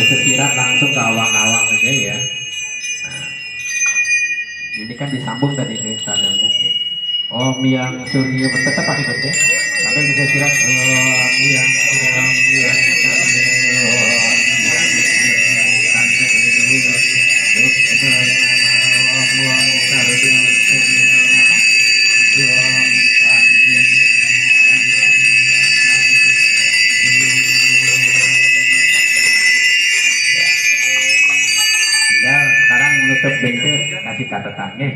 Bersesirat langsung ke awang-awang aja ya. Nah, ini kan disambung tadi nih standarnya. Om yang surya tetap pakai ikut ya. Sampai bisa sirat Om yang surya sekarang menutup bengkel kasih catatannya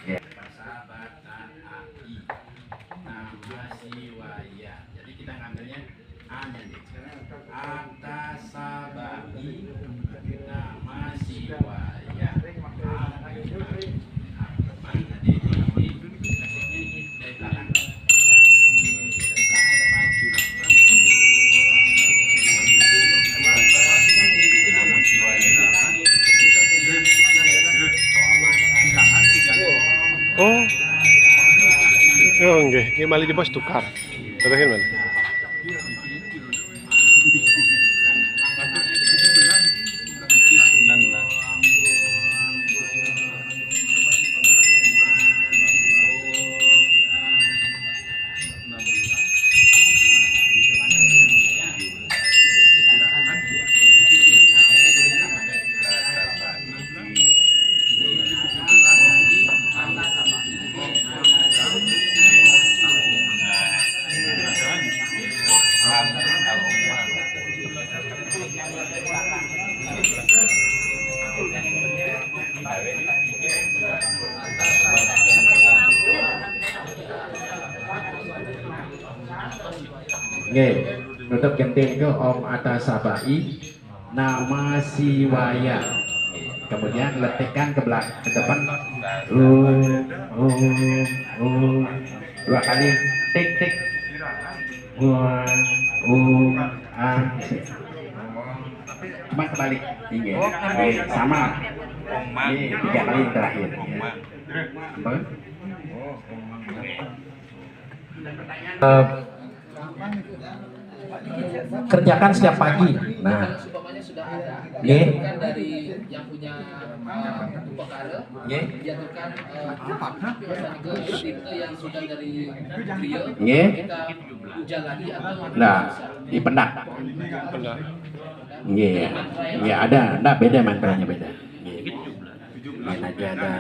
ya. Jadi kita ngambilnya Atasabai nama siwaya. Oh, enggak, ini malah di bos tukar. Terakhir mana? Oke, nutup genting itu Om Atasabai nama siwaya. Kemudian letakkan ke belakang ke depan dua kali tik tik cuma kebalik sama ini tiga kali yang terakhir kerjakan setiap pagi. Nah, sudah ada. Nggih. Dijatuhkan dari yang punya upakara. Nggih. Dijatuhkan ke tinte yang sudah dari trio. Nggih. Kita uja lagi atau Nah, di pendak. Iya, iya ada, enggak beda mantranya beda. Main aja ada.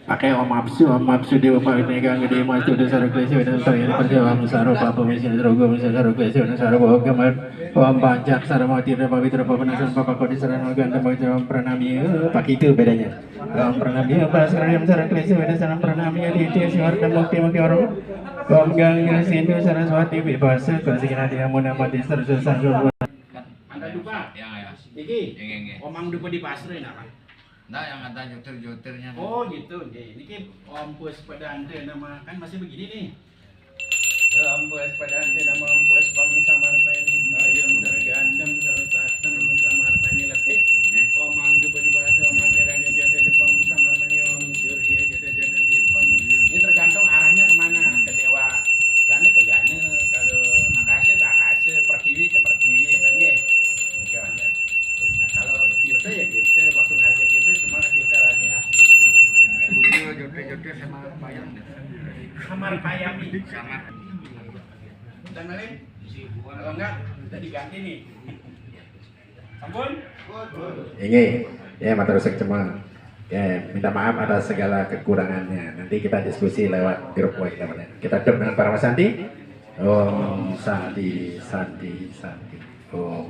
Pakai Om Apsu Dewa Pamitega Gede Mas Tuh Dasar Klesi dan Toyan Perjawam Sarupa Pemesin Drogo Saru Klesi dan Sarupa Gamar Om Pancak Saramati dan Pavitra Pavanasan Papa Kodi Saran Ganda Bajam Pranami pakai itu bedanya. Om Pranami Pasrayam Saran Klesi dan Saram Pranami di Tiasiwar dan Mukti Orang Om Gangga Sindu Saraswati Bebasa Kasih Nadia Munamati Sarsusan Anda lupa? Ya. Iki Omang dupa di pasrin apa? Nah, yang ada jutir-jutirnya. Oh gitu, ini kan Om Puespadante nama kan masih begini nih. Om Puespadante nama Om Puespam Samarpani Ayam Sargandam Sasatam Samarpani Letik Omang Dupa di bahasa Om Akhirnya Jatuh Depam Samarpani Om Surya Jatuh Depam. Ini tergantung arahnya kemana, ke Dewa Gane ke Gane, kalau Akase ke Akase, Pertiwi ke Pertiwi, dan ya. Kalau Tirta ya Tirta, waktu ngajak Tirta semua Tirta aja. Suryo jotir-jotir sama Payam. Samar Payami. Dan lain Kalau enggak, kita diganti nih. Sampun? Ini, ya matur semua. Ya, minta maaf atas segala kekurangannya. Nanti kita diskusi lewat grup WA kita dong dengan para Mas Santi. Om Santi, Santi, Santi. Om.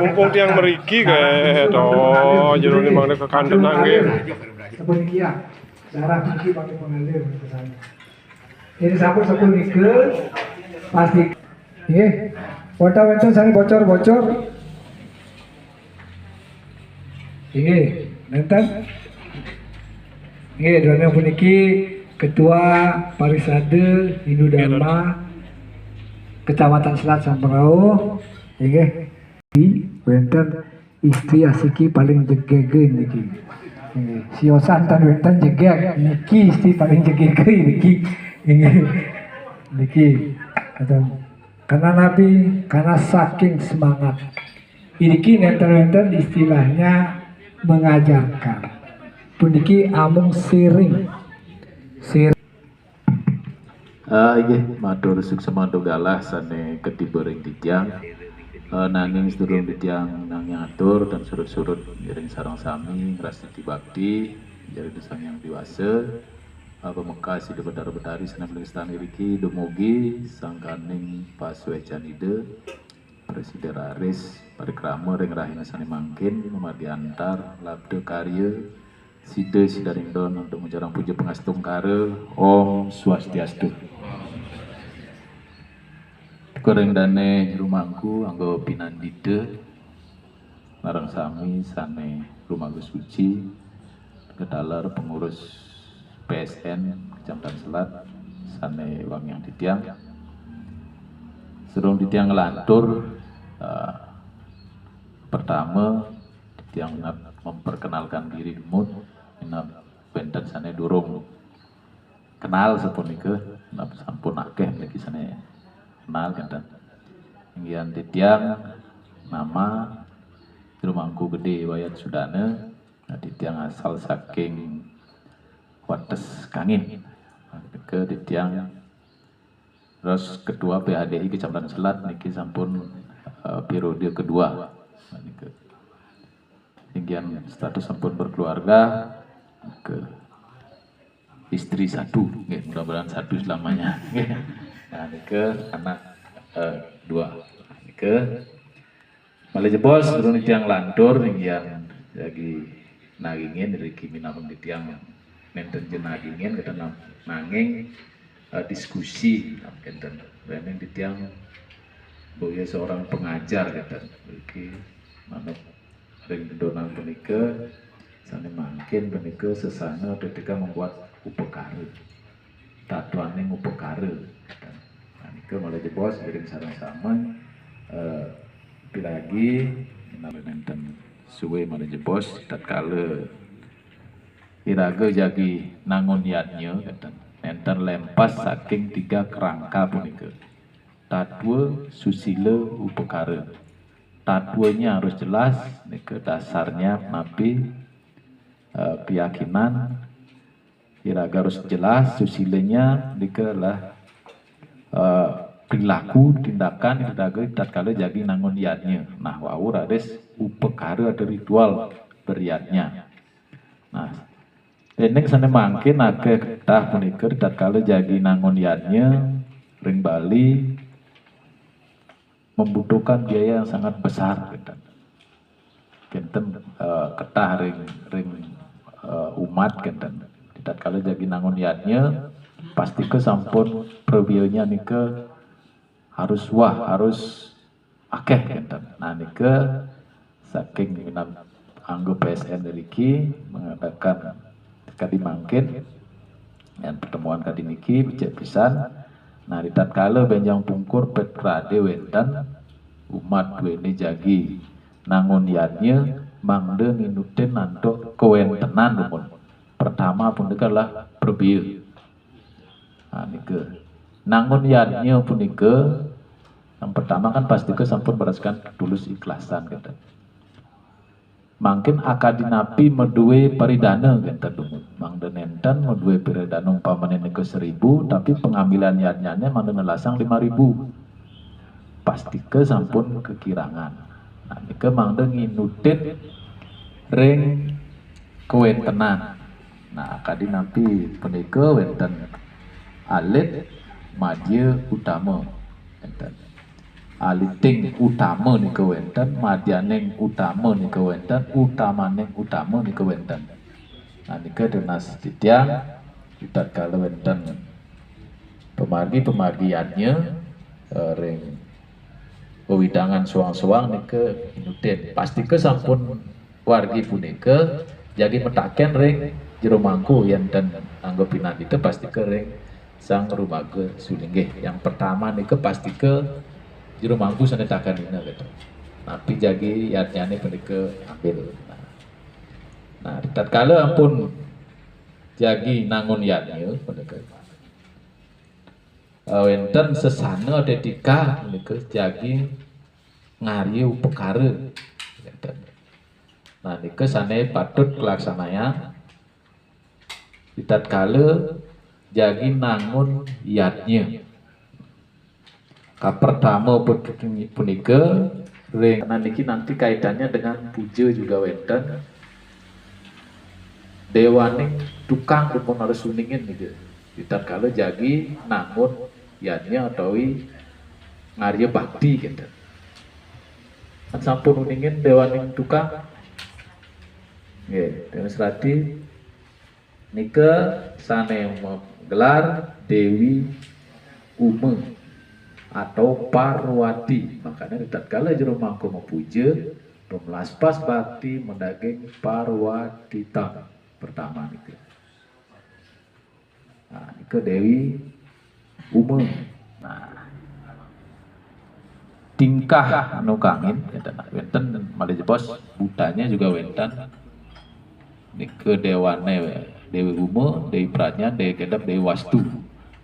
Mumpung tiang meriki kayak toh jero ni mangga ke kandang nangge. Sabun kia, darah tinggi pakai mengalir ke sana. Ini sabun ke pasti. Foto sana bocor. Ini nonton. Ini dona puniki Ketua Parisade Hindu Dharma Kecamatan Selat Samparau. Ini wenten istri asiki paling jegege niki. Siosan tan wenten jegeg niki istri paling jegege niki. Niki karena Nabi karena saking semangat. Iki nenten istilahnya mengajarkan. Puniki amung sering. Inggih matur suksema galah sane ketiburing titiang nanging sedurung titiang nang atur dan surut-surut miring sarang sami ngrasiti bakti jari desang yang dewasa pemekas hidup bedar-bedari senang lestani riki dumugi sangkaning pasuecanide Presiden Aris parikrama ring rahina sane mangkin memadi antar labda karya Sida Sidarindon untuk menjarang puja pengastung kare Om Swastiastu. Koreng dane rumangku anggo pinandida marang sami sane rumaga suci kedalar pengurus PSN Kecamatan Selat sane wangyang titiang serung titiang ngelantur pertama titiang memperkenalkan diri demut benten sane durung kenal sapunika sampun akeh niki sane kenal kan inggian titiang nama rumangku gede wayat sudana titiang asal saking Wates Kangin ke titiang terus ketua PHDI Kecamatan Selat niki sampun periode kedua niki inggian status sampun berkeluarga ke istri satu, mudah-mudahan satu selamanya. Nah, ke anak dua, ke malah jebos turun tiang lantur yang lagi nagingin dari kiminapun di tiang nenten jenagingin kita nanging diskusi nenten nenten di tiang boya seorang pengajar kata bagi mana ring donal penika sana makin penika sesana ketika membuat upekara tatuaning upekara nah nika malah jebos kirim sama-sama lagi nenten suwe malah jebos tatkala iraga jagi nangun niatnya kata nenten lempas saking 3 kerangka punika tatwa susila upekara tatwanya harus jelas nika dasarnya nabi keyakinan iraga harus jelas susilanya nika lah perilaku tindakan iraga tatkala jagi nangun niatnya nah wau rades upekara ada ritual beriatnya nah ini sana mangkin akeh ketah punika tatkala jagi nangun niatnya ring Bali membutuhkan biaya yang sangat besar kenten ketah ring umat kenten tatkala jagi nangun niatnya pasti ke sampun perbiayanya nika harus akeh kenten nah nika saking minat anggo PSN dari ki mengadakan kadi mangkin dan pertemuan kadi niki becek pisan nah di tatkala benjang pungkur petrade wendan umat wene jagi nangun niatnya mangde minutin nanto kewentenan pun pertama pun adalah perbiu nah nika nangun niatnya pun nika yang pertama kan pasti ke sampun beraskan tulus ikhlasan kata mungkin akadinapi medue paridana kita dumut mangden enten medue paridana umpamane ke 1000 tapi pengambilan yatnya mangden lasang 5000 pasti ke sampun kekirangan nah nike mangden nginutin ring kewentenan nah akadinapi punika wenten alit madya utama enten aliting utama ni kewenten, madyaneng utama ni kewenten, utamaneng utama ni kewenten. Nah nika denas titiang kita kalau wenten pemargi-pemargiannya ring wewidangan suang-suang nika inuten. Pasti ke sampun wargi punika jadi metaken ring jero mangku yang dan anggopinan itu pasti ke ring sang rumaga sulinggih. Yang pertama nika pasti ke jero mampu sanetakan dina gitu. Tapi jagi yatnya pada ke ambil. Nah, tatkala ampun jagi nangun yatnya pada ke wenten sesana detika nika jagi ngarieu perkara. Nah, nika sane patut pelaksanaan tatkala jagi nangun yatnya. Pertama punika ring niki nanti kaitannya dengan puja juga wenten dewaning tukang pun harus suningin gitu. Tatkala jagi nangun yatnya atau ngarya bakti gitu. Kan sampun uningin dewaning tukang. Nggih, dengan serati nika sane gelar Dewi Uma atau Parwati. Makanya tatkala jero mangko mepuja pemelaspas bakti mendaging Parwatita pertama niku. Nah, niku Dewi Uma. Nah, tingkah anu kangin wenten malih bos butanya juga wenten niku dewane Dewi Uma, Dewi Pradnya, Dewi Kedap, Dewi Wastu.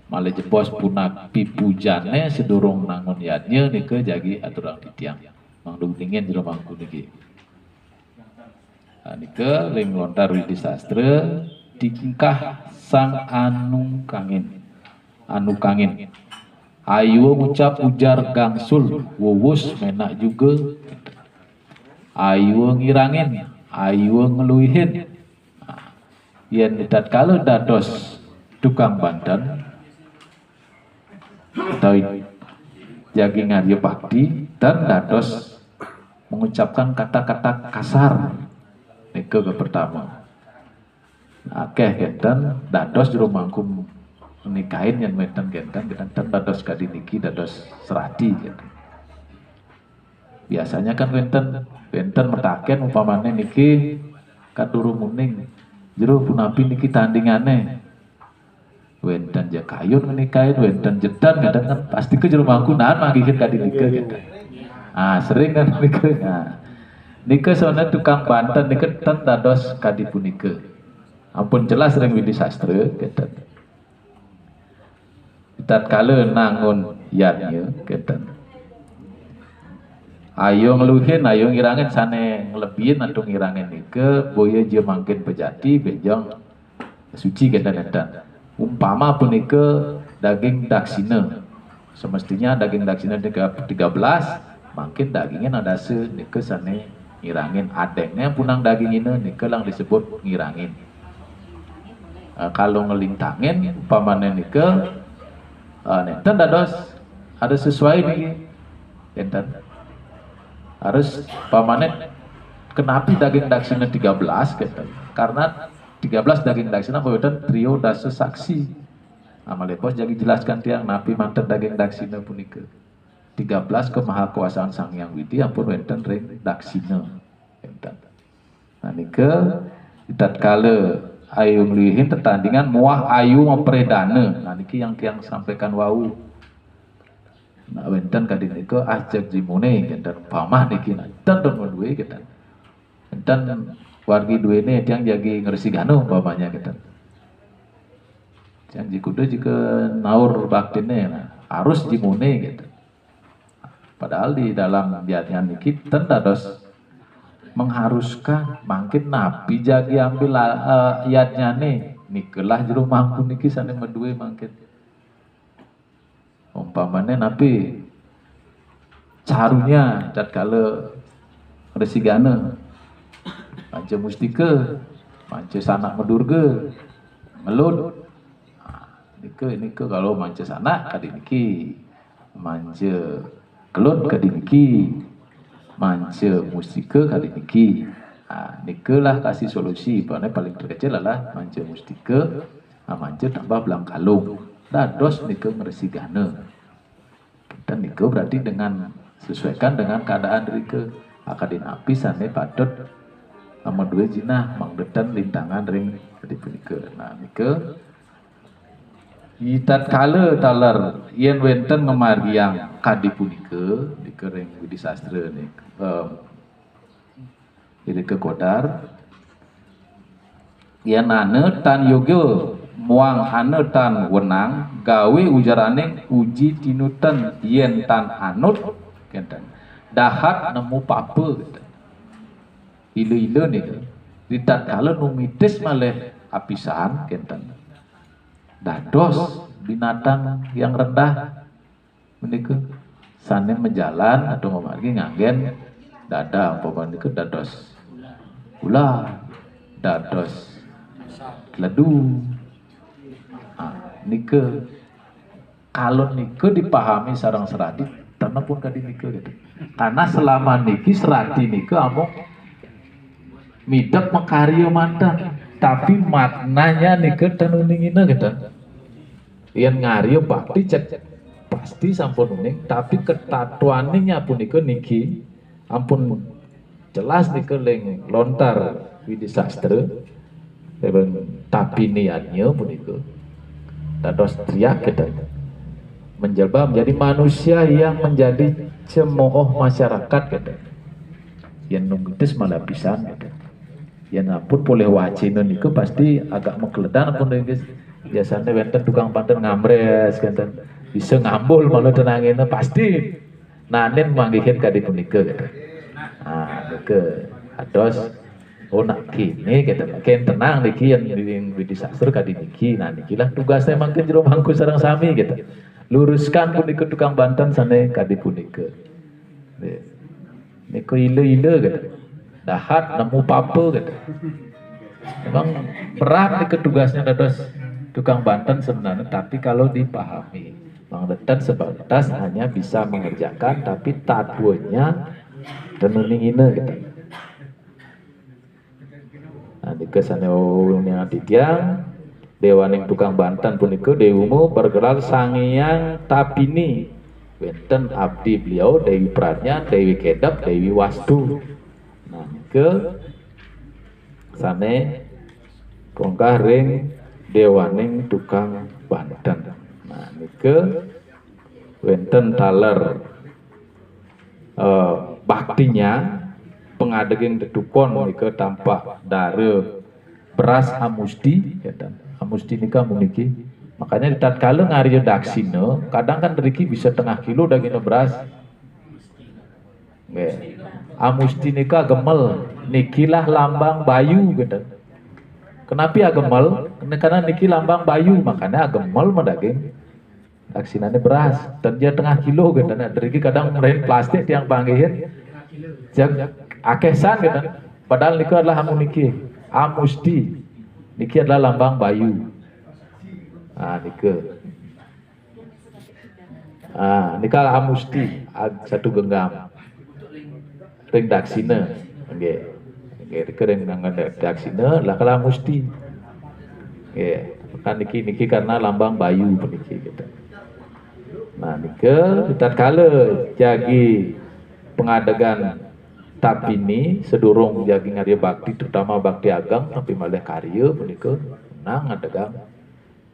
Malah jebos punak pipujane sedurung nangun yatnya nika jagi aturan titiang mangdung tingin jero mangku niki. Nah, nika ring lontar widi sastra tingkah sang anu kangin. Ayo ngucap ujar gangsul wuwus menak juga. Ayo ngirangin, ayo ngeluihin. Nah, yen tatkala dados tukang banten atau jagi ngarya bakti dan dados mengucapkan kata-kata kasar nika ke pertama. Akeh genten dados jero mangkum nikahin yang meten genten dados kadiniki dados serati gitu. Biasanya kan wenten metaken umpamane niki kaduru muning jero punapi niki tandingane wenten ja kayun menikahin, wenten jedan kadang kan pasti ke jero mangku nahan magihkeun ka dinika gitu. Ah sering kan nika. Nah, nika soalnya tukang banten nika ten dados kadi punika. Ampun jelas ring widi sastra gitu. Tatkala nangun yatnya gitu. Ayo ngeluhin, ayo ngirangin sane ngelebihin atau ngirangin nika boya je mangkin pejati benjang suci gitu. Umpama punika daging daksina semestinya daging daksina 13 makin dagingnya ada se nika sane ngirangin adengnya punang daging ini nika lang disebut ngirangin. Kalau ngelintangin umpamane nika nenten dados ada sesuai niki enten harus umpamane kenapi daging daksina 13 gitu karena 13 daging daksina kemudian trio dasa saksi. Amal bos jadi jelaskan tiang napi mantan daging daksina punika. 13 kemahakuasaan Sang Hyang Widi ampun wenten ring daksina. Nah nika tatkala ayu nglihin tetandingan muah ayu mempredana. Nah niki yang tiang sampaikan wau. Nah wenten kadinika ajak jimune genten pamah niki nanten dong duwe genten. Enten wargi duene tiang jagi ngresigano umpamanya gitu. Tiang jikuda jika naur baktine harus jimune gitu. Padahal di dalam biatnya niki ten dados mengharuskan mungkin nabi jagi ambil ayatnya nih nikelah jero mangku niki sane medue mungkin umpamanya nabi carunya tatkala resigana manca mustika manca sanak medurga melut nike kalau manca sanak kadi niki manca kelut kadi niki manca mustika kali niki. Nike lah kasih solusi, pokoknya paling terkecil adalah manca mustika, manca tambah belang kalung. Dados nike meresigana. Dan nike berarti dengan sesuaikan dengan keadaan nike. Akadin api sane patut sama dua jinah mangdetan lintangan ring tadi nike. Nah nike itat kala talar yen wenten ngemariang kadi punika dikering Budi Sastra nih ini ke kodar yen ane tan yoga muang ane tan wenang gawe ujarane uji tinutan yen tan anut kenten dahat nemu papa kenten ilu nih itat kala numitis maleh apisan kenten dados binatang yang rendah menika sane menjalan atau memargi nganggen dada umpama niku dados ular dados ledu nika kalau niku dipahami sareng seradi karena pun kadi niku gitu karena selama niki seradi niku amung midap makarya mantan tapi maknanya niku tenuningina gitu yang ngario bakti cek pasti sampun uning tapi ketatuannya pun niki ampun jelas niki leng lontar Widi Sastra tapi niatnya pun itu dados teriak kita menjelma menjadi manusia yang menjadi cemooh masyarakat kita yang numitis malah pisan kita yang ampun boleh wacina niku pasti agak mengkeledan pun guys biasanya wenten tukang panten ngambres kan bisa ngambul malah tenangin pasti nanen manggihin kadi punika gitu. Nah, ke ados oh nak kini kita makin tenang niki yang Widi Sastra kadi niki. Nah nikilah tugasnya mangkin jero mangku sareng sami gitu. Luruskan punika tukang banten sane kadi punika. Niku ile-ile gitu. Dahat nemu papa gitu. Memang berat niku tugasnya dados tukang banten sebenarnya, tapi kalau dipahami Mang Detan sebatas hanya bisa mengerjakan tapi tatunya tenuningina gitu. Nah di kesana yang tiang dewaning tukang banten punika dewumu bergelar sangyang tapini wenten abdi beliau Dewi Pratnya, Dewi Kedap, Dewi Wastu. Nah ke sane kongkah ring dewaning tukang banten. Nah nike wenten taler baktinya pengadeging dedukon nike tampak dare beras amusti ya amusti nika muniki makanya di tatkala ngariyo daksina kadang kan deriki bisa tengah kilo daging beras nggih amusti nika gemel nikilah lambang bayu gitu. Kenapa ya gemel? Karena niki lambang bayu, makanya gemel mendaging aksinane beras. Dan dia tengah kilo gitu. Deriki kadang merahin plastik yang panggihin, jak akesan gitu. Padahal niki adalah amuniki, amusti. Niki adalah lambang bayu. Ah niki. Niki amusti, satu genggam. Ring daksina, okay. Kering dengan daksina lah kala musti kan niki karena lambang bayu niki gitu. Nah niki tatkala jagi pengadegan tapini sedurung jagi ngarya bakti terutama bakti ageng tapi malih karya punika nang ngadegang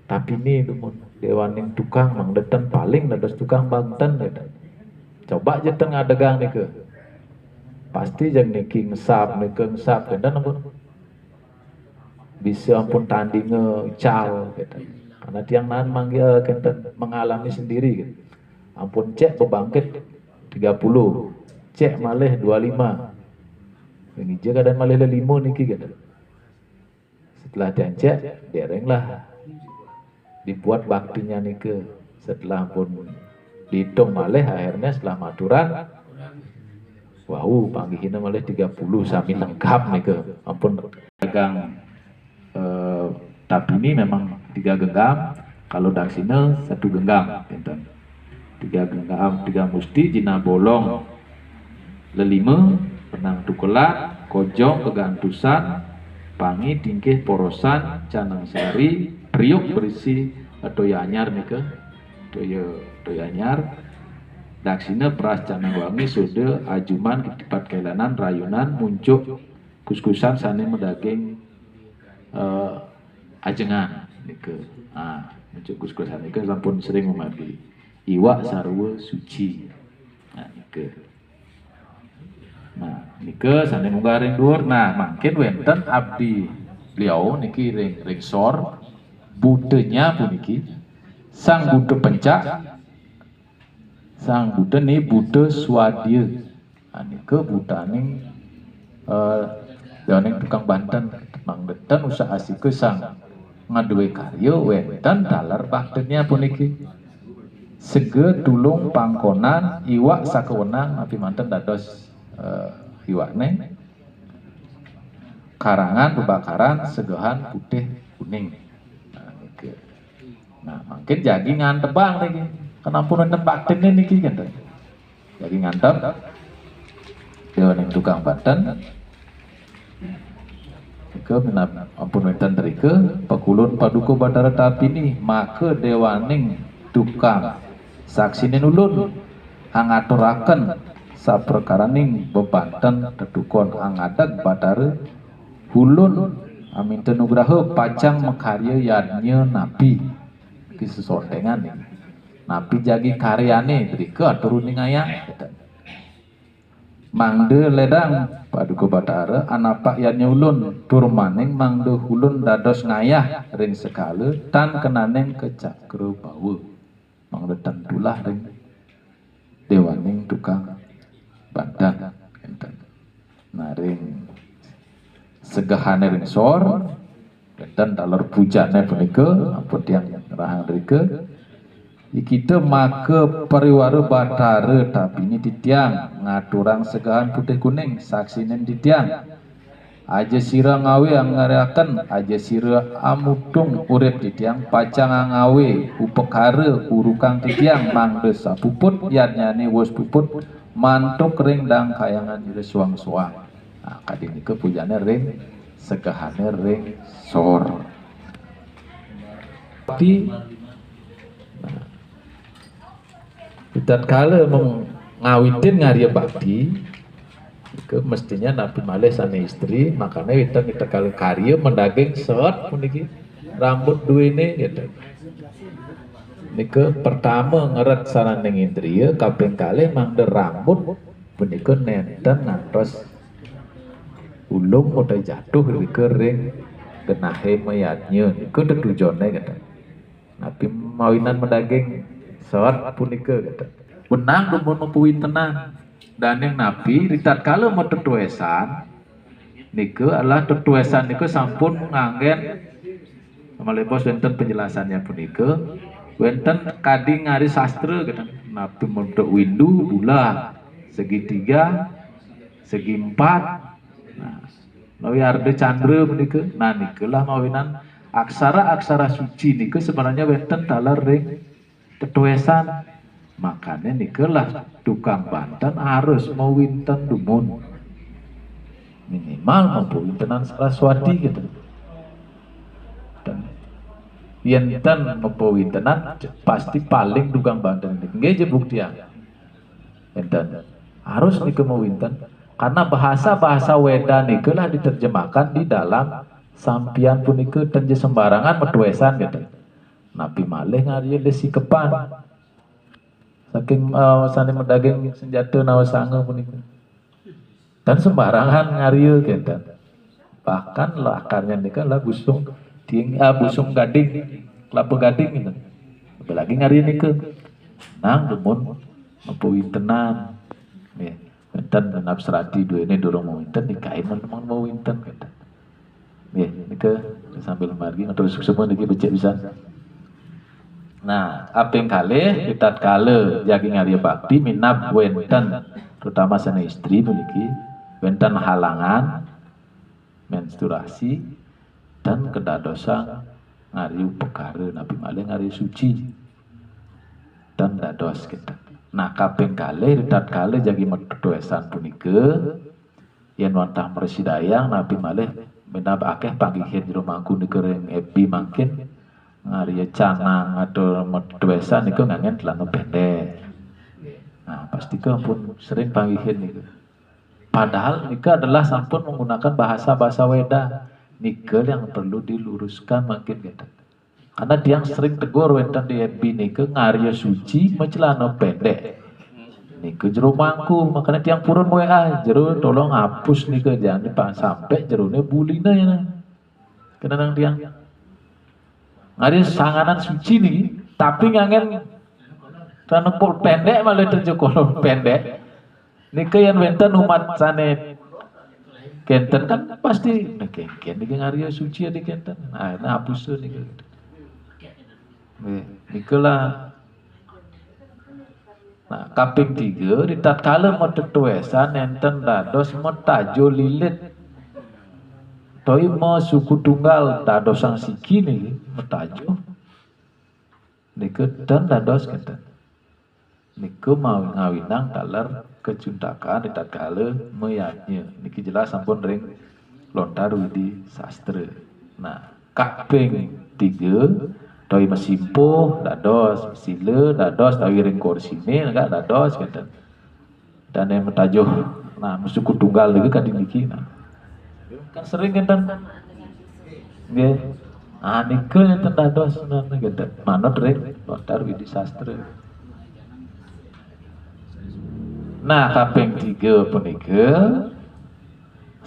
tapini dumun dewaning tukang Mang Detan paling dados tukang banten gitu. Coba aja teng ngadegang niki pasti jang niki ngesap kan ampun bisa ampun tandinge cal gitu. Karena tiang nan manggil kenten mengalami sendiri gitu. Ampun cek bebangkit 30 cek malih 25 Ini aja kadang malah limo niki kadang. Setelah diancek, derenglah dibuat baktinya nike. Setelah pun dihitung malih akhirnya setelah maturan, wow panggihinnya malah 30 sambil lengkap nike. Ampun dagang tapi ini memang 3 genggam. Kalau daksina 1 genggam, enten. 3 genggam, 3 musti, jina bolong, lelima, penang tukelat, kojong, kegantusan, pangi, tingkih, porosan, canang sari, priuk berisi toya anyar nih ke, toya anyar, daksina peras canang wangi, sude, ajuman, ketipat kailanan, rayunan, muncuk, kuskusan, sane medaging, ajengan nih ke, muncuk kuskusan nih ke, sampun sering memabili, iwak sarwa suci, nih Nah, nike sane munggah ring dhuwur. Nah, mangkin wenten abdi beliau niki ring sor budenya puniki sang Buddha pencak sang Buddha ni Buddha Swadya. Nah, nike budaning daning tukang Banten mang deten usaha asike sang ngaduwe karya wenten dalar baktenya puniki sege tulung pangkonan iwak sakewenang api manten dados iwakne karangan bebakaran segahan putih kuning. Nah mungkin jadi ngantebang lagi kenapa nonton baktennya niki kan jadi ngantep dia nih tukang Banten ke ampun wenten terike pakulun paduka Bathara Tapini maka dewaning tukang saksine nulun angaturaken saperkaraning bebanten tetukon angadag Bathara hulun amin tenugraha pacang mekarya yadnya napi ki sesondengan napi jagi karyane drike aturuning aya mangde ledang paduka Bathara anapak yadnya ulun tur maning mangde hulun dados ngayah ring sekale tan kenaneng kecakra bawa mangde tentulah ring dewaning tukang Banten enten. Nah ring segahane ring sor enten dalar pujane punika ampun tiyang rahang rike ikita make pariwara Bathara Tapini titiang ngaturang segahan putih kuning saksinen titiang aja sira ngawe angaraken aja sira amutung urip titiang pacang ngawe upekara urukang titiang mangde sapuput yadnyane wis puput mantuk ring dang kayangan jadi suang-suang. Nah, kadini ke pujane ring segahane ring sor. Tapi dan kala mengawitin ngarya bakti ke mestinya nabi malih sana istri makanya kita kala karya mendaging sot puniki rambut duwene gitu. Nika pertama ngeret saraning indriya kaping kalih mangde rambut punika nenten ngantos ulung udah jatuh ke ring genahe mayatnya niku tetujone kata nabi mawinan mendaging sawat punika kata benang dumun mempuin tenan daning nabi ritat kala mau tetuesan niku adalah tetuesan niku sampun nganggen malepos wenten penjelasannya punika wenten kading ngari sastra gitu. Nabi untuk windu bulan segitiga segi 4 nah lawi arde candra menika nah nikulah mawinan aksara suci niku sebenarnya wenten dalar ring tetuesan makanya nikulah tukang Banten harus mau winten dumun minimal mampu wintenan Saraswati gitu dan yenten mempewintenan pasti paling tukang Banten ini nggih buktian enten harus niku mewinten karena bahasa Weda niku lah diterjemahkan di dalam sampian punika tenje sembarangan metuesan gitu nabi malih ngarya desikepan saking sane mendaging senjata nawasanga punika dan sembarangan ngarya gitu bahkan lah akarnya niku lah busung busung gading, kelapa gading gitu. Apalagi ngari niku. Nang demun mempuin tenan. Ya, enten menap serati dua ini dorong mau winten nikahin memang mau winten gitu. Ya, nika sambil margi terus semua niki becek bisa. Nah, apeng kali kita kale jagi ngaria bakti minap wenten terutama sana istri memiliki wenten halangan menstruasi dan kedadosan ngari perkara nabi malih ngari suci dan dados kita. Nah, kaping kali ridat kali jagi metuesan punika yen wantah mersidayang nabi malih minap akeh panggihin jero mangku niku ring epi mangkin ngari canang atau metuesan niku ngangen celana pendek. Nah, pasti pun sering panggihin niku. Padahal niku adalah sampun menggunakan bahasa Weda. Niku yang perlu diluruskan makin gitu. Karena dia yang sering tegur wenten di FB niku ngarya suci celana pendek. Niku jero mangku, makanya tiang purun WA jero tolong hapus niku jangan dipan sampai jerone bulina ya. Kena nang tiang. Ngarya sanganan suci nih, tapi ngangen celana pendek malah terjokol pendek. Niku yang wenten umat sanet kenten kan pasti kenten niki ngarya suci di kenten. Nah, hapus niku. Nikulah. Nah, kaping 3 di tatkala metetuesan enten dados metajo lilit. Toi mo suku tunggal dados sang siki nih metajo. Niku dan dados kenten. Niku mau ngawinang dalar kecuntakan di tatkala meyatnya. Niki jelas sampun ring lontar widi sastra. Nah, kaping 3 doi mesimpuh dados sila dados tawi ring korsine enggak dados kata dan yang metajuh nah suku tunggal lagi kan niki nah kan sering kan nggih niku enten dados nana kata manut ring lontar widi sastra. Nah kaping 3 punika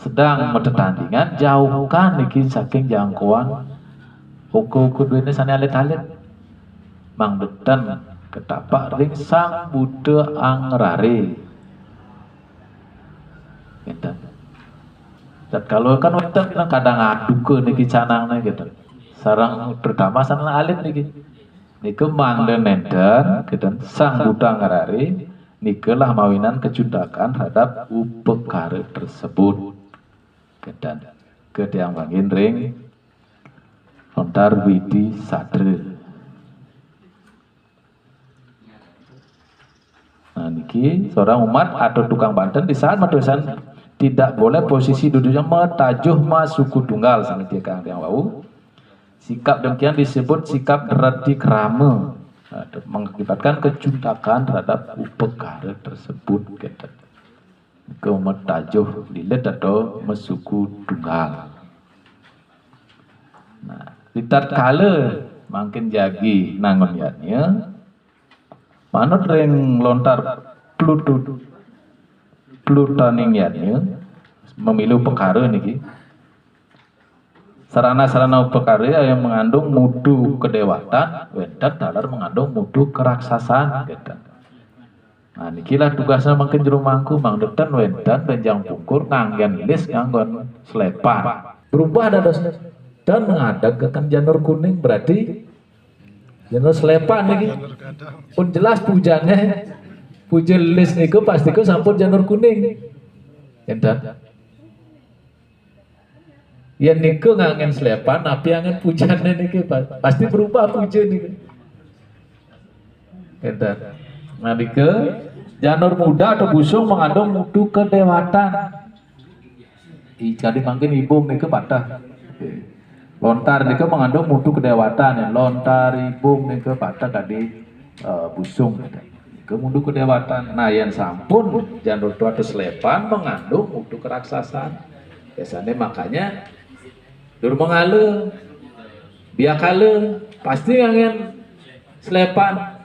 sedang metetandingan jauhkan niki saking jangkauan hukum ini sana alit-alit mang detan ketapak ring sang Buddha angrare gitu. Dan kalau kan wonten kadang aduke niki canangna gitu sarang pertama sana alit niki niku manglen nenten gitu sang Buddha angrare nikulah mawinan kecundakan terhadap upekara tersebut gitu ke yang mangin ring lontar widi sadre. Nah niki seorang umat atau tukang banten di saat metusan tidak boleh posisi duduknya metajuh suku tunggal sama dia kang yang wau. Sikap demikian disebut sikap derati krama, mengakibatkan kecuntakan terhadap upekara tersebut. Ke metajuh lilit atau mesuku tunggal. Nah, litat kala makin jagi nangon yatnya manut ring lontar plutoning yatnya memilu perkara niki sarana-sarana perkara yang mengandung mutu kedewatan wenten dalar mengandung mutu keraksasaan gitu. Nah nikilah tugasnya makin jero mangku mang detan wenten benjang pungkur nganggen lis nganggon selepan berubah dadosna dan mengadagkan janur kuning berarti janur selepan nih pun jelas pujane puja lis niku pastiku sampun janur kuning enten ya niku ngangen selepan tapi angen pujane niki pasti berubah puja niku enten nah niku janur muda atau busung mengandung mutu kedewatan jadi mungkin ibu niku patah lontar niku mengandung mutu kedewatan ya lontar ibung niku patah tadi busung niku mutu kedewatan. Nah yang sampun janur tua atau selepan mengandung mutu keraksasaan biasanya makanya dur mengale biakale pasti ngangen selepan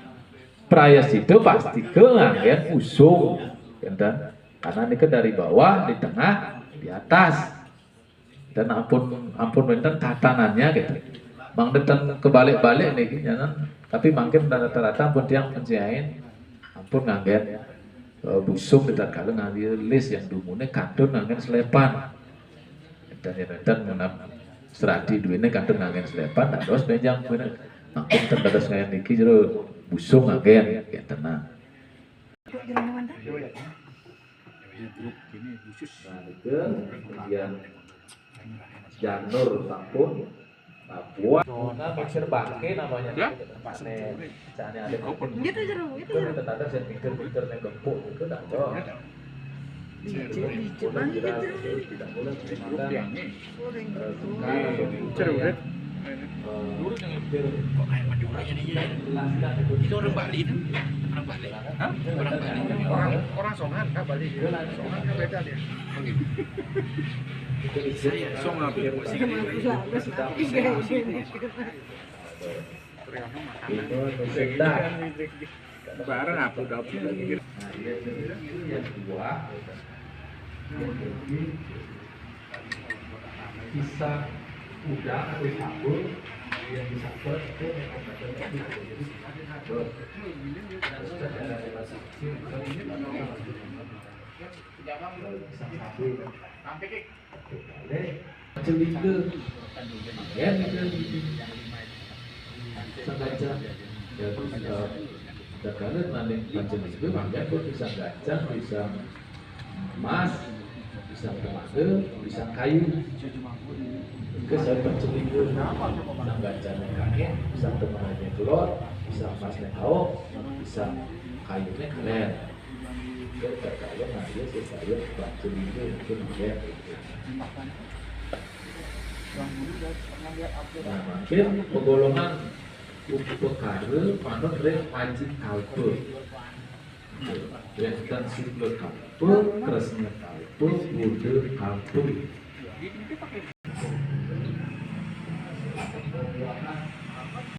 prayas itu pasti ke ngangen busung karena niku dari bawah di tengah di atas dan ampun wenten tatanannya gitu. Mang deten kebalik-balik nih jangan tapi makin rata-rata ampun tiang penjain ampun nganggen busung dekat kala ngambil list yang dumune kadon nangen selepan dan menap seradi duwene kadon nangen selepan tak dos benjang bener aku terdados ngayen iki jero busung ngagen ya tenang. Nah, itu kemudian Janur Sampun Papua. Nah, mixer bangke namanya. Ya. Caranya ada kopi. Gitu jeruk, itu. Itu tanda saya pikir-pikir yang gempuk itu dah toh. Tidak boleh makan. Jeruk. Itu orang Bali kan? Orang Bali. Hah? Orang Bali. Orang Songan kan Bali. Songan kan beda dia. Saya Songan musik. Itu sudah. Barang apa dapur lagi. Yang kedua bisa udang atau sabun yang disabut itu memang bisa gajah, bisa emas, bisa temade, bisa kayu. Ke saya percelingkuh, bisa gajahnya kakek, bisa temannya telur, bisa emasnya kau, bisa kayunya kalian. Kita kalau nanti saya percelingkuh mungkin ya. Nah, makin penggolongan perkara manut rek wajib kalpur. Dan siklus kalpur, keresnya kalpur, bude kalpur.